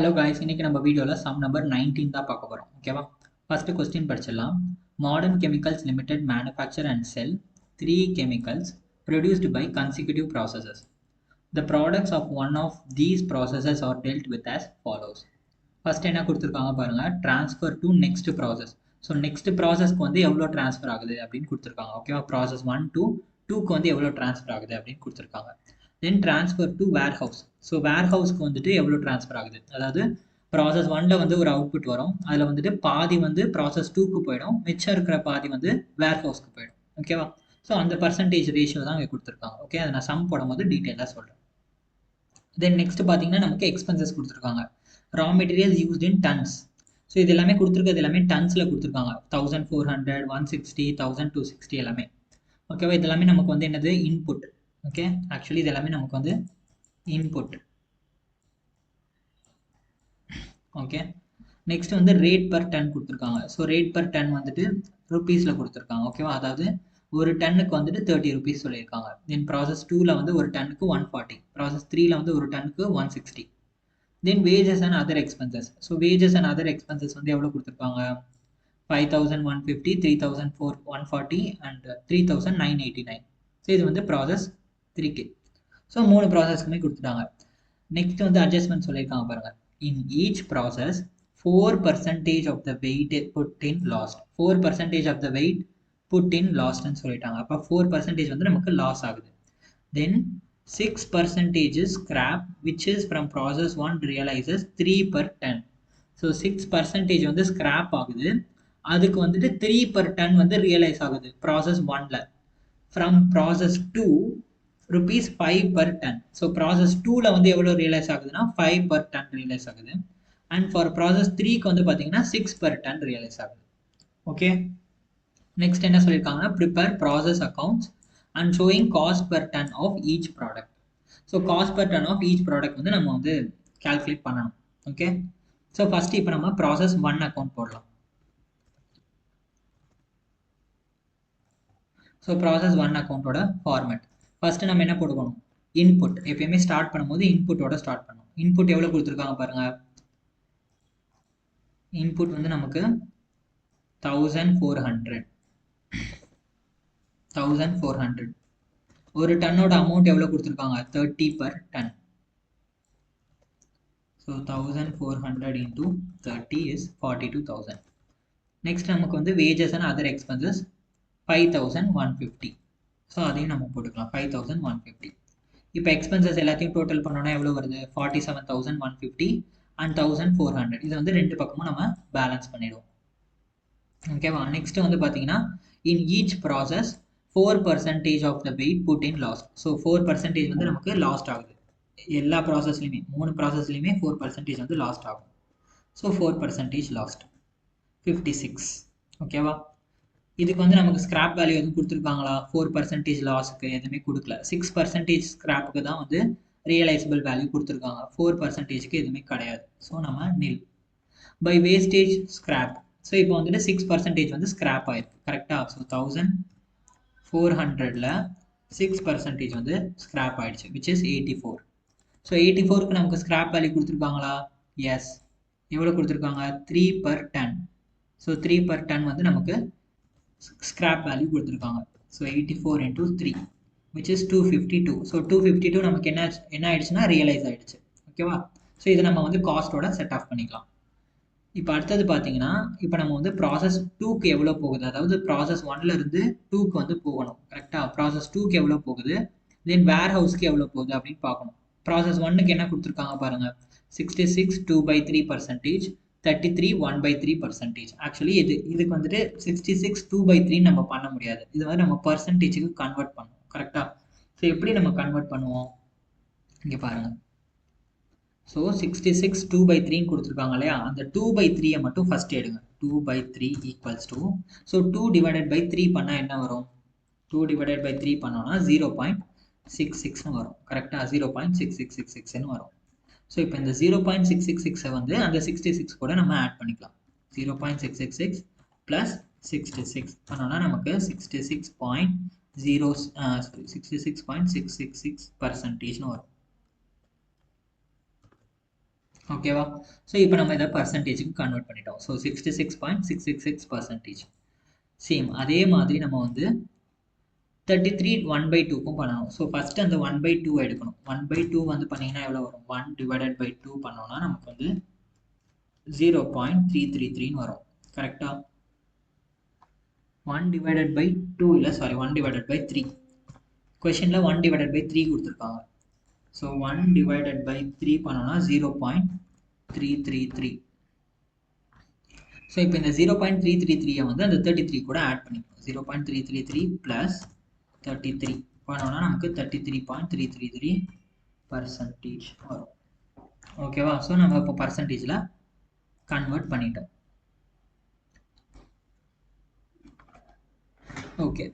Hello guys, இன்னைக்கு நம்ம வீடியோவில் சம் நம்பர் 19 தான் பார்க்க போகிறோம். ஓகேவா? ஃபர்ஸ்ட் கொஸ்டின் படிச்சிடலாம். Modern chemicals limited manufacture and sell 3 chemicals produced by consecutive processes. The products of one of these processes are dealt with as follows. First என்ன கொடுத்துருக்காங்க பாருங்க, transfer to next process. So next ப்ராசஸ்க்கு வந்து எவ்வளோ transfer ஆகுது அப்படின்னு கொடுத்துருக்காங்க. ஓகேவா? ப்ராசஸ் 1 to 2க்கு வந்து எவ்வளோ ட்ரான்ஸ்ஃபர் ஆகுது அப்படின்னு கொடுத்துருக்காங்க. Then transfer to warehouse. So வேர் ஹவுஸ்க்கு வந்துட்டு எவ்வளோ ட்ரான்ஸ்ஃபர் ஆகுது, அதாவது ப்ராசஸ் 1ல வந்து ஒரு அவுட்புட் வரும், அதில் வந்துட்டு பாதி வந்து ப்ராசஸ் 2க்கு போயிடும், மிச்சம் இருக்கிற பாதி வந்து வேர் ஹவுஸ்க்கு போயிடும். ஓகேவா? ஸோ அந்த பர்சன்டேஜ் ரேஷியோ தான் இங்கே கொடுத்துருக்காங்க. ஓகே, அதை நான் சம் போடும்போது டீட்டெயிலாக சொல்கிறேன். தென் நெக்ஸ்ட் பார்த்தீங்கன்னா நமக்கு எக்ஸ்பென்சஸ் கொடுத்துருக்காங்க. Raw materials used in tons. So இது எல்லாமே கொடுத்துருக்கிறது எல்லாமே டன்ஸில் கொடுத்துருக்காங்க. 1400, 160, 1260 எல்லாமே. ஓகேவா? இது எல்லாமே நமக்கு வந்து என்னது, இன்புட். ஓகே, ஆக்சுவலி இது எல்லாமே நமக்கு வந்து இன்புட். ஓகே, நெக்ஸ்ட் வந்து ரேட் பர் டன் கொடுத்துருக்காங்க. ஸோ ரேட் பர் டன் வந்துட்டு ருபீஸில் கொடுத்துருக்காங்க. ஓகேவா? அதாவது ஒரு டன்னுக்கு வந்துட்டு 30 rupees சொல்லியிருக்காங்க. தென் ப்ராசஸ் 2ல வந்து ஒரு டன்னுக்கு 140, ப்ராசஸ் 3ல வந்து ஒரு டன்னுக்கு 160. Then wages and other expenses. So wages and other expenses வந்து எவ்வளோ கொடுத்துருக்காங்க, 5150, 3140 அண்ட் 3989. ஸோ இது வந்து ப்ராசஸ் 3க்கு. ஸோ 3 ப்ராசஸ்க்குமே கொடுத்துட்டாங்க. நெக்ஸ்ட் வந்து அட்ஜஸ்ட்மெண்ட் சொல்லியிருக்காங்க பாருங்க. In each process 4% of the weight put in lost. 4% of the weight put in லாஸ்ட்னு சொல்லிட்டாங்க. அப்போ 4% வந்து நமக்கு லாஸ் ஆகுது. Then 6% is scrap which is from process 1 realizes 3 per ton. So 6% வந்து ஸ்கிராப் ஆகுது, அதுக்கு வந்துட்டு 3 per ton வந்து ரியலைஸ் ஆகுது ப்ராசஸ் 1ல. From process 2 rupees 5 per ton. So process 2ல வந்து எவ்வளோ ரியலைஸ் ஆகுதுன்னா 5 per ton ரியலைஸ் ஆகுது. அண்ட் ஃபார் ப்ராசஸ் 3க்கு வந்து பார்த்தீங்கன்னா 6 per ton ரியலைஸ் ஆகுது. ஓகே, நெக்ஸ்ட் என்ன சொல்லியிருக்காங்கன்னா, prepare process accounts and showing cost per ton of each product. So cost per ton of each product வந்து நம்ம வந்து கால்குலேட் பண்ணணும். ஓகே, ஸோ ஃபர்ஸ்ட் இப்போ நம்ம ப்ராசஸ் 1 அக்கௌண்ட் போடலாம். ஸோ ப்ராசஸ் 1 அக்கௌண்ட்டோட ஃபார்மேட் ஃபர்ஸ்ட் நம்ம என்ன போட்டுக்கணும், இன்புட். எப்பயுமே ஸ்டார்ட் பண்ணும்போது இன்புட்டோட ஸ்டார்ட் பண்ணணும். இன்புட் எவ்வளோ கொடுத்துருக்காங்க பாருங்க. இன்புட் வந்து நமக்கு 1400. ஒரு டன்னோட அமௌண்ட் எவ்வளோ கொடுத்துருக்காங்க, 30 per ton. So 1400 into 30 is 42,000. Next நமக்கு வந்து wages and other expenses 5150. So அதையும் நம்ம போட்டுக்கலாம், 5150. இப்போ எக்ஸ்பென்சஸ் எல்லாத்தையும் டோட்டல் பண்ணோன்னா எவ்வளோ வருது, 47,150 அண்ட் 1400. இது வந்து ரெண்டு பக்கமும் நம்ம பேலன்ஸ் பண்ணிடுவோம். ஓகேவா? நெக்ஸ்ட் வந்து பார்த்தீங்கன்னா, in each process 4% of the weight put in lost. So 4% வந்து நமக்கு லாஸ்ட் ஆகுது. எல்லா ப்ராசஸ்லையுமே 3 ப்ராசஸ்லையுமே 4% வந்து லாஸ்ட் ஆகும். So 4% last 56. ஓகேவா? இதுக்கு வந்து நமக்கு ஸ்கிராப் வேல்யூ எதுவும் கொடுத்துருக்காங்களா, 4% லாஸுக்கு எதுவுமே கொடுக்கல. 6% ஸ்கிராப்புக்கு தான் வந்து ரியலைசபிள் வேல்யூ கொடுத்துருக்காங்க, 4%க்கு எதுவுமே கிடையாது. ஸோ நம்ம நில். By wastage scrap. ஸோ இப்போ வந்துட்டு 6% வந்து ஸ்கிராப் ஆயிருக்கு. கரெக்டாக? ஸோ 1400ல் 6% வந்து ஸ்கிராப் ஆயிடுச்சு, விச் இஸ் 84. ஸோ 84க்கு நமக்கு ஸ்கிராப் வேல்யூ கொடுத்துருக்காங்களா? எஸ். எவ்வளோ கொடுத்துருக்காங்க, 3 per ton. So 3 per ton வந்து நமக்கு ஸ்கிராப் வேல்யூ கொடுத்துருக்காங்க. So 84 into 3 which is 252. So 252 நமக்கு என்ன ஆயிடுச்சுன்னா ரியலைஸ் ஆயிடுச்சு. ஓகேவா? ஸோ இதை நம்ம வந்து காஸ்டோட செட் ஆஃப் பண்ணிக்கலாம். இப்போ அடுத்தது பார்த்தீங்கன்னா, இப்போ நம்ம வந்து ப்ராசஸ் 2க்கு எவ்வளோ போகுது, அதாவது ப்ராசஸ் 1ல இருந்து 2க்கு வந்து போகணும். கரெக்டாக? ப்ராசஸ் 2க்கு எவ்வளோ போகுது, தென் வேர் ஹவுஸ்க்கு எவ்வளோ போகுது அப்படின்னு பார்க்கணும். ப்ராசஸ் 1க்கு என்ன கொடுத்துருக்காங்க பாருங்க, 66 2/3%, 33 1/3%. ஆக்சுவலி இதுக்கு வந்துட்டு 66 2/3 நம்ம பண்ண முடியாது. இது வந்து நம்ம பர்சன்டேஜுக்கு கன்வெர்ட் பண்ணுவோம். கரெக்டாக? ஸோ எப்படி நம்ம கன்வெர்ட் பண்ணுவோம், இங்கே பாருங்க. ஸோ 66 2/3 கொடுத்துருக்காங்க இல்லையா, அந்த 2/3 மட்டும் ஃபர்ஸ்ட் எடுங்க. 2/3 equals to, so 2 divided by 3 பண்ணால் என்ன வரும், 2 divided by 3 பண்ணோம்னா 0.66 வரும். கரெக்டாக? 0.6666 வரும். ஸோ இப்போ இந்த 0.666 வந்து அந்த 66 கூட நம்ம ஆட் பண்ணிக்கலாம். 0.666 ப்ளஸ் 66 பண்ணோம்னா நமக்கு 66.666% வரும். ஓகேவா? ஸோ இப்போ நம்ம இதை பர்சன்டேஜுக்கு கன்வெர்ட் பண்ணிட்டோம். ஸோ 66.666%. சேம் அதே மாதிரி நம்ம வந்து 33 1/2க்கும் பண்ணணும். ஸோ ஃபஸ்ட்டு அந்த 1/2 எடுக்கணும். 1/2 வந்து பண்ணிங்கன்னா எவ்வளோ வரும்? 1 டிவைடட் பை 2 பண்ணோம்னா நமக்கு வந்து 0.333ன்னு வரும். கரெக்டாக? 1 டிவைடட் பை 2 இல்லை, சாரி, 1 டிவைடட் பை 3. கொஷனில் 1 டிவைடட் பை 3 கொடுத்துருக்காங்க. ஸோ 1 டிவைடட் பை 3 பண்ணோம்னா 0.333. ஸோ இப்போ இந்த 0.333 வந்து அந்த 33 கூட ஆட் பண்ணிக்கணும். 0.333 ப்ளஸ் 33 பண்ணோம்னா நமக்கு 33.333% வரும். ஓகேவா? ஸோ நம்ம இப்போ பர்சன்டேஜில் கன்வெர்ட் பண்ணிட்டோம். ஓகே,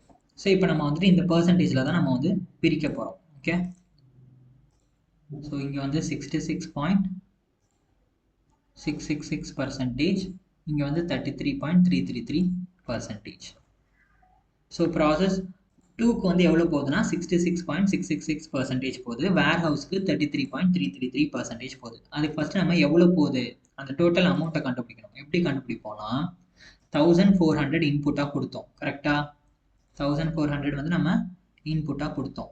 ஸோ இப்போ நம்ம வந்துட்டு இந்த பர்சன்டேஜில் தான் நம்ம வந்து பிரிக்க போகிறோம். ஓகே, ஸோ இங்கே வந்து 66.666%, இங்கே வந்து 33.333%. ஸோ ப்ராசஸ் 2க்கு வந்து எவ்வளோ போகுதுன்னா 66.666% போகுது. வேர் ஹவுஸ்க்கு 33.333% போகுது. அதுக்கு ஃபஸ்ட்டு நம்ம எவ்வளோ போகுது அந்த டோட்டல் அமௌண்ட்டை கண்டுபிடிக்கணும். எப்படி கண்டுபிடிப்போம்னா 1400 இன்புட்டாக கொடுத்தோம். கரெக்டாக? 1400 வந்து நம்ம இன்புட்டாக கொடுத்தோம்.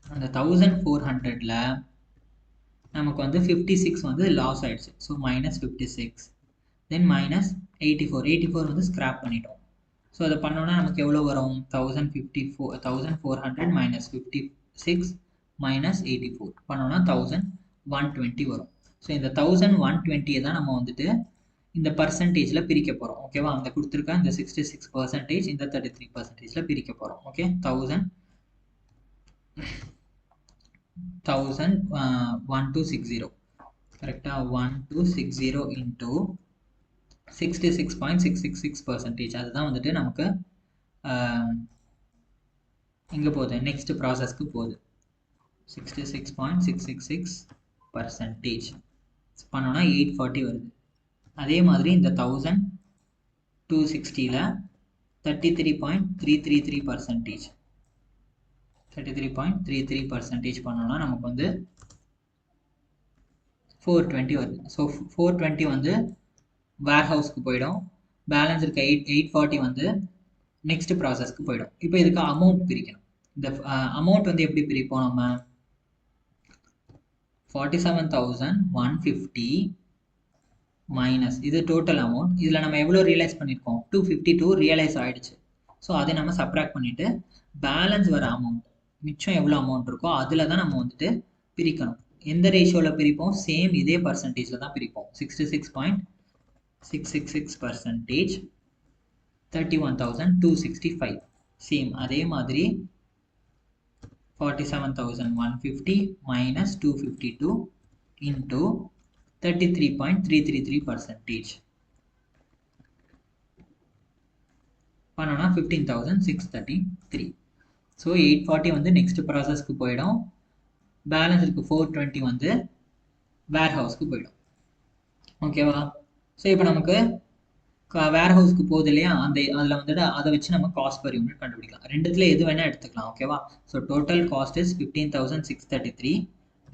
அந்த 1400ல் நமக்கு வந்து 56 வந்து லாஸ் ஆயிடுச்சு. ஸோ -56, தென் -84 வந்து ஸ்க்ராப் பண்ணிட்டோம். ஸோ அதை பண்ணோன்னா நமக்கு எவ்வளோ வரும்? 1400 minus 56 minus 84 பண்ணோன்னா 1120 வரும். ஸோ இந்த 1120 தான் நம்ம வந்துட்டு இந்த பர்சன்டேஜில் பிரிக்க போகிறோம். ஓகேவா? அந்த கொடுத்துருக்க இந்த 66%, இந்த 33%ல பிரிக்க போகிறோம். ஓகே, 1260 கரெக்டாக? 1260 இன்ட்டு 66.666%. அதுதான் வந்துட்டு நமக்கு இங்கே போகுது, நெக்ஸ்ட் ப்ராசஸ்க்கு போகுது. 66.666% பண்ணோன்னா 840 வருது. அதே மாதிரி இந்த 1260ல் 33.333%, 33.33% பண்ணோன்னா நமக்கு வந்து 420 வருது. ஸோ 420 வந்து வேர் ஹவுஸ்க்கு போயிடும். பேலன்ஸ் இருக்க 840 வந்து நெக்ஸ்ட் ப்ராசஸ்க்கு போயிடும். இப்போ இதுக்கு அமௌண்ட் பிரிக்கணும். இந்த அமௌண்ட் வந்து எப்படி பிரிப்போம்? நம்ம 47,150 மைனஸ் இது டோட்டல் அமௌண்ட். இதில் நம்ம எவ்வளோ ரியலைஸ் பண்ணியிருக்கோம்? 252 ரியலைஸ் ஆகிடுச்சு. ஸோ அதை நம்ம சப்ராக்ட் பண்ணிவிட்டு பேலன்ஸ் வர அமௌண்ட், மிச்சம் எவ்வளோ அமௌண்ட் இருக்கோ அதில் தான் நம்ம வந்துட்டு பிரிக்கணும். எந்த ரேஷியோவில் பிரிப்போம்? சேம் இதே பர்சன்டேஜில் தான் பிரிப்போம். 66.666%, 31,265. சேம் அதே மாதிரி 47,150 minus 252 into 33.333% பண்ணோன்னா 15,633. ஸோ 840 வந்து நெக்ஸ்ட் ப்ராசஸ்க்கு போயிடும். பேலன்ஸ் இருக்கு 420 வந்து வேர் ஹவுஸ்க்கு போயிடும். ஓகேவா? ஸோ இப்போ நமக்கு வேர் ஹவுஸ்க்கு போகுது இல்லையா, அதில் வந்துட்டு அதை வச்சு நம்ம காஸ்ட் பர் யூனிட் கண்டுபிடிக்கலாம். ரெண்டுத்துல எது வேணால் எடுத்துக்கலாம். ஓகேவா? So total cost is 15,633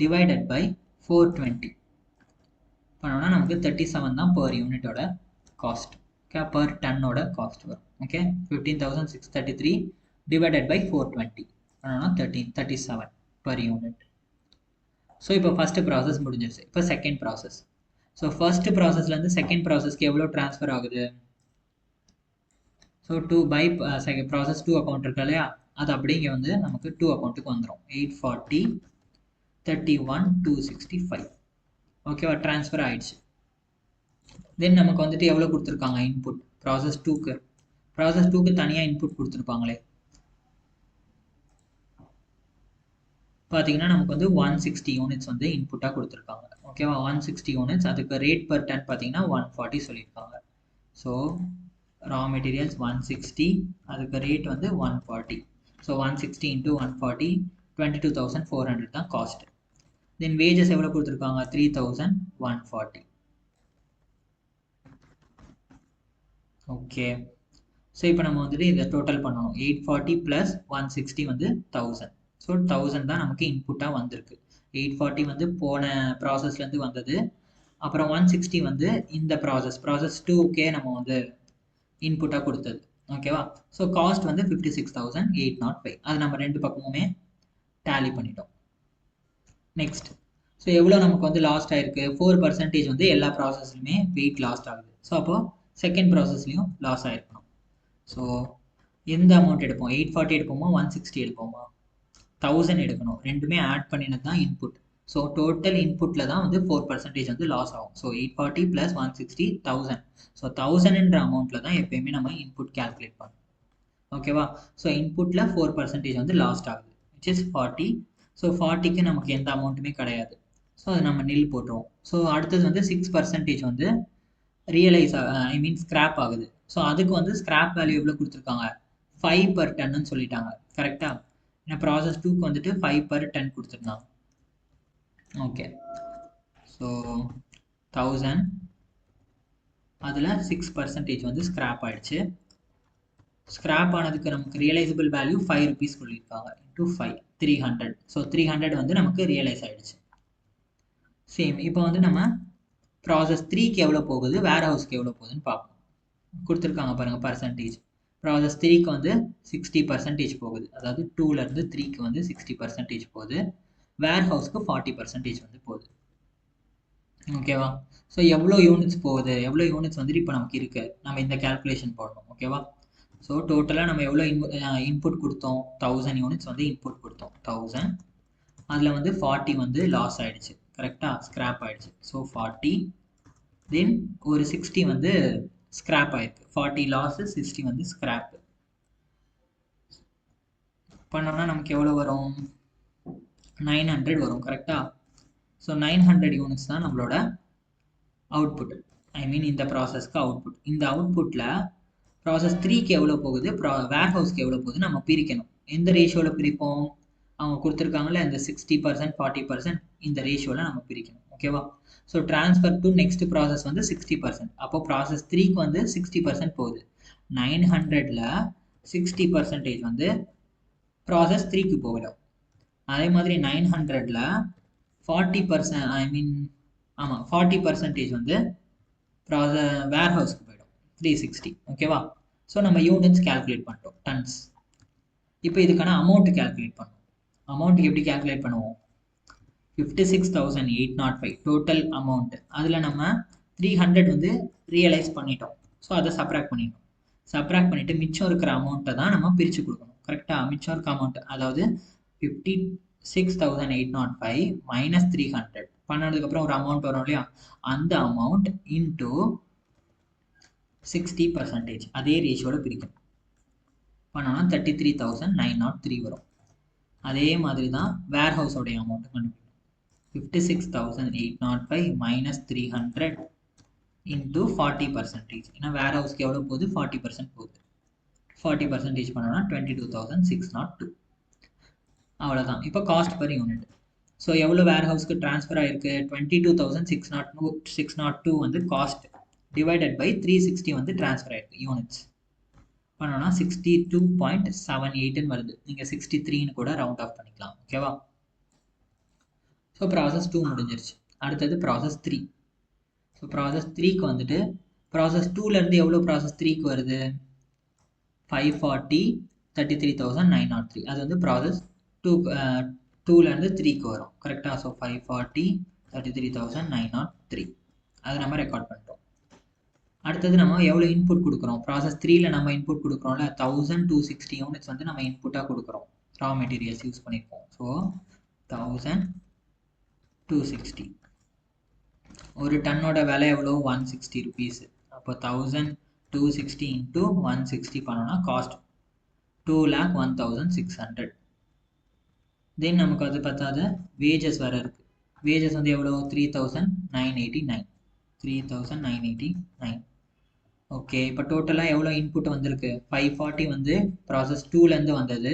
divided by 420 பண்ணோன்னா நமக்கு 37 தான் பர் யூனிட்டோட காஸ்ட். ஓகே, பர் டன்னோட காஸ்ட் வரும். ஓகே, 15,633 டிவைடட் பை 420 பண்ணோன்னா 37 பர் யூனிட். ஸோ இப்போ ஃபஸ்ட்டு ப்ராசஸ் முடிஞ்சிருச்சு. இப்போ செகண்ட் ப்ராசஸ். ஸோ ஃபர்ஸ்ட் ப்ராசஸ்லேருந்து செகண்ட் ப்ராசஸ்க்கு எவ்வளோ ட்ரான்ஸ்ஃபர் ஆகுது? ஸோ 2 பை ப்ராசஸ் 2 அக்கௌண்ட் இருக்கு இல்லையா, அது அப்படியே இங்கே வந்து நமக்கு 2 அக்கௌண்ட்டுக்கு வந்துடும். 840 31,265. ஓகேவா? ட்ரான்ஸ்ஃபர் ஆயிடுச்சு. தென் நமக்கு வந்துட்டு எவ்வளோ கொடுத்துருக்காங்க இன்புட்? ப்ராசஸ் 2க்கு தனியாக இன்புட் கொடுத்துருப்பாங்களே. பார்த்தீங்கன்னா நமக்கு வந்து 160 யூனிட்ஸ் வந்து இன்புட்டாக கொடுத்துருக்காங்க. ஓகேவா? 160 யூனிட்ஸ். அதுக்கு ரேட் பர் டன் பார்த்தீங்கன்னா 140 சொல்லியிருக்காங்க. ஸோ ரா மெட்டீரியல்ஸ் 160, அதுக்கு ரேட் வந்து 140. ஸோ 160 இன்ட்டு 140 22,400 தான் காஸ்ட். தென் வேஜஸ் எவ்வளோ கொடுத்துருக்காங்க? 3,140. ஓகே, ஸோ இப்போ நம்ம வந்துட்டு இதை டோட்டல் பண்ணணும். 840 + 160 வந்து 1000. ஸோ 1000 தான் நமக்கு இன்புட்டாக வந்திருக்கு. 840 வந்து போன ப்ராசஸ்லேருந்து வந்தது. அப்புறம் 160 வந்து இந்த ப்ராசஸ் 2க்கே நம்ம வந்து இன்புட்டாக கொடுத்தது. ஓகேவா? ஸோ காஸ்ட் வந்து 56,805. அது நம்ம ரெண்டு பக்கமுமே டேலி பண்ணிட்டோம். நெக்ஸ்ட், ஸோ எவ்வளோ நமக்கு வந்து லாஸ்ட் ஆயிருக்கு? 4% வந்து எல்லா ப்ராசஸ்லையுமே வெயிட் லாஸ்ட் ஆகுது. ஸோ அப்போ செகண்ட் ப்ராசஸ்லையும் லாஸ் ஆயிருக்கணும். ஸோ எந்த அமௌண்ட் எடுப்போம்? 840 எடுப்போமா 160 எடுப்போமா? 1000 எடுக்கணும். ரெண்டுமே ஆட் பண்ணினது தான் இன்புட். ஸோ டோட்டல் இன்புட்டில் தான் வந்து 4% வந்து லாஸ் ஆகும். ஸோ 840 + 160 1000. ஸோ 1000ன்ற அமௌண்ட்டில் தான் எப்பயுமே நம்ம இன்புட் கேல்குலேட் பண்ணணும். ஓகேவா? ஸோ இன்புட்டில் 4% வந்து லாஸ்ட் ஆகுது, விச் இஸ் 40. ஸோ 40க்கு நமக்கு எந்த அமௌண்ட்டுமே கிடையாது. ஸோ அது நம்ம நில் போட்டுருவோம். ஸோ அடுத்தது வந்து 6% வந்து ரியலைஸ் ஐ மீன் ஸ்கிராப் ஆகுது. ஸோ அதுக்கு வந்து ஸ்கிராப் வேல்யூ எவ்வளோ கொடுத்துருக்காங்க? 5 per tonன்னு சொல்லிட்டாங்க. கரெக்டாக? ஏன்னா ப்ராசஸ் 2க்கு வந்துட்டு 5 per ton கொடுத்துருந்தாங்க. ஓகே, ஸோ 1000 அதில் 6% வந்து ஸ்கிராப் ஆயிடுச்சு. ஸ்கிராப் ஆனதுக்கு நமக்கு ரியலைசபிள் வேல்யூ 5 rupees சொல்லியிருக்காங்க. இன்டூ 5 300. ஸோ 300 வந்து நமக்கு ரியலைஸ் ஆயிடுச்சு. சேம் இப்போ வந்து நம்ம ப்ராசஸ் 3க்கு எவ்வளோ போகுது, வேர் ஹவுஸ்க்கு எவ்வளோ போகுதுன்னு பார்ப்போம். கொடுத்துருக்காங்க பாருங்கள் பர்சன்டேஜ். ப்ராசஸ் 3க்கு வந்து 60% போகுது. அதாவது 2லேருந்து 3க்கு வந்து 60% போகுது. வேர் ஹவுஸ்க்கு 40% வந்து போகுது. ஓகேவா? ஸோ எவ்வளோ யூனிட்ஸ் போகுது, எவ்வளோ யூனிட்ஸ் வந்துட்டு இப்போ நமக்கு இருக்குது, நம்ம இந்த கேல்குலேஷன் போடணும். ஓகேவா? ஸோ டோட்டலாக நம்ம எவ்வளோ இன்புட் கொடுத்தோம்? 1000 யூனிட்ஸ் வந்து இன்புட் கொடுத்தோம். 1000 அதில் வந்து 40 வந்து லாஸ் ஆகிடுச்சு. கரெக்டாக? ஸ்க்ராப் ஆகிடுச்சு. ஸோ 40 தென் ஒரு 60 வந்து ஸ்க்ராப் ஆகிருக்கு. 40 லாஸு, 60 வந்து ஸ்க்ராப்பு பண்ணோம்னா நமக்கு எவ்வளோ வரும்? 900 வரும். கரெக்டாக? ஸோ 900 யூனிட்ஸ் தான் நம்மளோட அவுட்புட். ஐ மீன் இந்த ப்ராசஸ்க்கு அவுட்புட். இந்த அவுட்புட்டில் ப்ராசஸ் 3க்கு எவ்வளோ போகுது, வேர் ஹவுஸ்க்கு எவ்வளோ போகுது நம்ம பிரிக்கணும். எந்த ரேஷியோவில் பிரிப்போம்? அவங்க கொடுத்துருக்காங்களே இந்த 60% 40% இந்த ரேஷியோவில் நம்ம பிரிக்கணும். ஓகேவா? So transfer to next process வந்து 60%. அப்போ ப்ராசஸ் 3க்கு வந்து 60% போகுது. 900ல் 60% வந்து ப்ராசஸ் 3க்கு போயிடும். அதே மாதிரி 900ல் 40% ஐ மீன் ஆமாம் 40% வந்து வேர் ஹவுஸ்க்கு போயிடும். 360. ஓகேவா? ஸோ நம்ம யூனிட்ஸ் கேல்குலேட் பண்ணிட்டோம், டன்ஸ். இப்போ இதுக்கான அமௌண்ட் கேல்குலேட் பண்ணுவோம். அமௌண்ட்டுக்கு எப்படி கேல்குலேட் பண்ணுவோம்? 56,805 டோட்டல் அமௌண்ட். அதில் நம்ம 300 வந்து ரியலைஸ் பண்ணிட்டோம். ஸோ அதை சப்ராக்ட் பண்ணிட்டோம். சப்ராக்ட் பண்ணிவிட்டு மிச்சம் இருக்கிற அமௌண்ட்டை தான் நம்ம பிரித்து கொடுக்கணும். கரெக்டாக? மிச்சம் இருக்க அமௌண்ட் அதாவது 56,805 மைனஸ் 300 பண்ணதுக்கப்புறம் ஒரு அமௌண்ட் வரும் இல்லையா? அந்த அமௌண்ட் இன்டூ 60%. அதே ரேஷியோவில் பிரிக்கணும். பண்ணோன்னா 33,903 வரும். அதே மாதிரி தான் வேர் ஹவுஸோடைய அமௌண்ட் கண்டுபிடிக்கணும். 56,805 மைனஸ் 300 இன்டூ 40%. ஏன்னா வேர் ஹவுஸ்க்கு எவ்வளோ போகுது? 40% போகுது. 40% பண்ணோன்னா 22,602. அவ்வளோதான். இப்போ காஸ்ட் பர் யூனிட். ஸோ எவ்வளோ வேர் ஹவுஸ்க்கு ட்ரான்ஸ்ஃபர் ஆகிருக்கு? 22,602 வந்து காஸ்ட் டிவைடட் பை 360 வந்து ட்ரான்ஸ்ஃபர் ஆகிருக்கு யூனிட்ஸ். பண்ணோன்னா 62.78ன்னு வருது. நீங்கள் 63ன்னு கூட ரவுண்ட் ஆஃப் பண்ணிக்கலாம். ஓகேவா? ஸோ ப்ராசஸ் 2 முடிஞ்சிருச்சு. அடுத்தது ப்ராசஸ் 3. ஸோ ப்ராசஸ் 3க்கு வந்துட்டு ப்ராசஸ் 2லேருந்து எவ்வளோ ப்ராசஸ் 3க்கு வருது? 540 33,903. அது வந்து ப்ராசஸ் 2லேருந்து 3க்கு வரும். கரெக்டாக? ஸோ 540 33,903 அதை நம்ம ரெக்கார்ட் பண்ணிட்டோம். அடுத்தது நம்ம எவ்வளோ இன்புட் கொடுக்குறோம்? ப்ராசஸ் 3ல் நம்ம இன்புட் கொடுக்குறோம்ல, 1260 யூனிட்ஸ் வந்து நம்ம இன்புட்டாக கொடுக்குறோம். ரா மெட்டீரியல்ஸ் யூஸ் பண்ணியிருக்கோம். ஸோ 1260. ஒரு டன்னோட விலை எவ்வளோ? 160 rupees. அப்போ 1260 இன்ட்டு 160 பண்ணோன்னா காஸ்ட் 2,01,600. தென் நமக்கு அது பார்த்தாது வேஜஸ் வேறு இருக்குது. வேஜஸ் வந்து எவ்வளோ? 3,989. 3,989. ஓகே, இப்போ டோட்டலாக எவ்வளோ இன்புட் வந்திருக்கு? 540 வந்து ப்ராசஸ் 2லேருந்து வந்தது.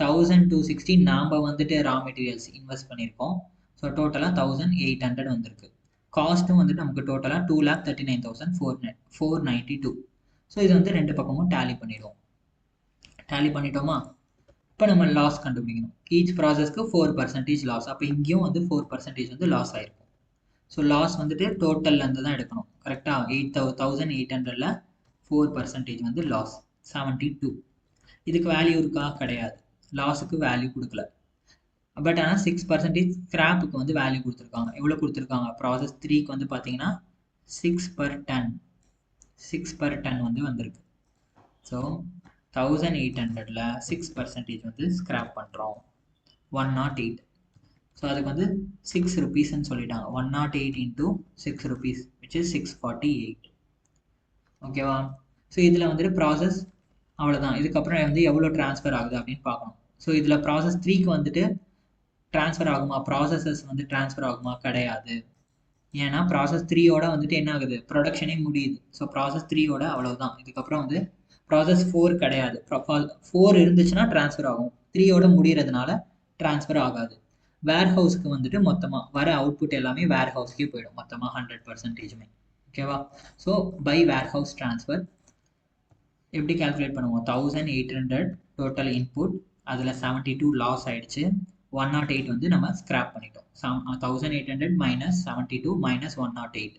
1260 நாம் வந்துட்டு ரா மெட்டீரியல்ஸ் இன்வெஸ்ட் பண்ணியிருக்கோம். ஸோ டோட்டலாக 1,800 வந்திருக்கு. காஸ்ட்டும் வந்துட்டு நமக்கு டோட்டலாக 2,39,492. ஸோ இது வந்து ரெண்டு பக்கமும் டேலி பண்ணிடுவோம். டேலி பண்ணிட்டோமா? இப்போ நம்ம லாஸ் கண்டுபிடிக்கணும். ஈச் ப்ராசஸ்க்கு 4% லாஸ். அப்போ இங்கேயும் வந்து 4% வந்து லாஸ் ஆயிருக்கும். ஸோ லாஸ் வந்துட்டு டோட்டல்லேருந்து தான் எடுக்கணும். கரெக்டாக 1800ல் 4% வந்து லாஸ் 72. இதுக்கு வேல்யூ இருக்கா? கிடையாது. லாஸுக்கு வேல்யூ கொடுக்கல. பட் ஆனால் 6% ஸ்கிராப்புக்கு வந்து வேல்யூ கொடுத்துருக்காங்க. எவ்வளோ கொடுத்துருக்காங்க? ப்ராசஸ் 3க்கு வந்து பார்த்தீங்கன்னா 6/10 வந்து வந்திருக்கு. ஸோ 1800ல் 6% வந்து ஸ்கிராப் பண்ணுறோம். 108. ஸோ அதுக்கு வந்து 6 rupeesன்னு சொல்லிட்டாங்க. 108 into 6 rupees which is 648. ஓகேவா? ஸோ இதில் வந்துட்டு ப்ராசஸ் அவ்வளோதான். இதுக்கப்புறம் வந்து எவ்வளோ ட்ரான்ஸ்ஃபர் ஆகுது அப்படின்னு பார்க்கணும். ஸோ இதில் ப்ராசஸ் 3க்கு வந்துட்டு ட்ரான்ஸ்ஃபர் ஆகுமா? ப்ராசஸஸ் வந்து ட்ரான்ஸ்ஃபர் ஆகுமா? கிடையாது. ஏன்னா ப்ராசஸ் 3யோட வந்துட்டு என்ன ஆகுது? ப்ரொடக்ஷனே முடியுது. ஸோ ப்ராசஸ் 3யோட அவ்வளவுதான். இதுக்கப்புறம் வந்து ப்ராசஸ் 4 கிடையாது. 4 இருந்துச்சுன்னா ட்ரான்ஸ்ஃபர் ஆகும். 3யோட முடியறதுனால ட்ரான்ஸ்ஃபர் ஆகாது. வேர் ஹவுஸ்க்கு வந்துட்டு மொத்தமாக வர அவுட்புட் எல்லாமே வேர் ஹவுஸ்க்கே போயிடும். மொத்தமாக 100%. ஓகேவா? So by warehouse transfer எப்படி கால்குலேட் பண்ணுவோம்? 1800 டோட்டல் இன்புட், அதில் 72 லாஸ் ஆயிடுச்சு. 108 வந்து நம்ம ஸ்கிராப் பண்ணிட்டோம். 1800 மைனஸ் 72 மைனஸ் 108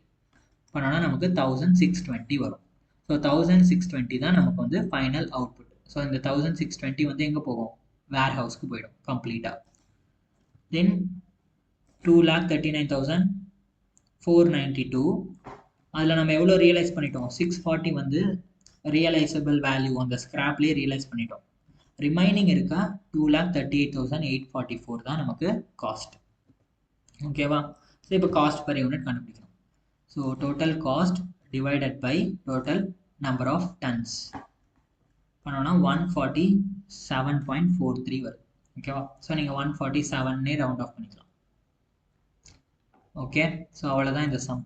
பண்ணோன்னா நமக்கு 1620 வரும். ஸோ 1620 தான் நமக்கு வந்து ஃபைனல் அவுட்புட். ஸோ இந்த 1620 வந்து எங்கே போகும்? வேர் ஹவுஸ்க்கு போயிடும் கம்ப்ளீட்டாக. தென் 2,39,492 அதில் நம்ம எவ்வளோ ரியலைஸ் பண்ணிட்டோம்? 640 வந்து ரியலைசபிள் வேல்யூ அந்த ஸ்கிராப்லேயே ரியலைஸ் பண்ணிட்டோம். ரிமைனிங் இருக்கா 2,38,844 தான் நமக்கு காஸ்ட். ஓகேவா? ஸோ இப்போ காஸ்ட் பர் யூனிட் கண்டுபிடிக்கணும். So total cost divided by total number of tons பண்ணோன்னா 147.43 வருது. ஓகேவா? ஸோ நீங்கள் 147 ரவுண்ட் ஆஃப் பண்ணிக்கலாம். ஓகே, ஸோ அவ்வளோதான் இந்த சம்.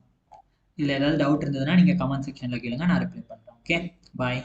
இதில் ஏதாவது டவுட் இருந்ததுன்னா நீங்கள் கமெண்ட் செக்ஷனில் கேளுங்க, நான் ரிப்ளை பண்ணுறேன். ஓகே, பாய்.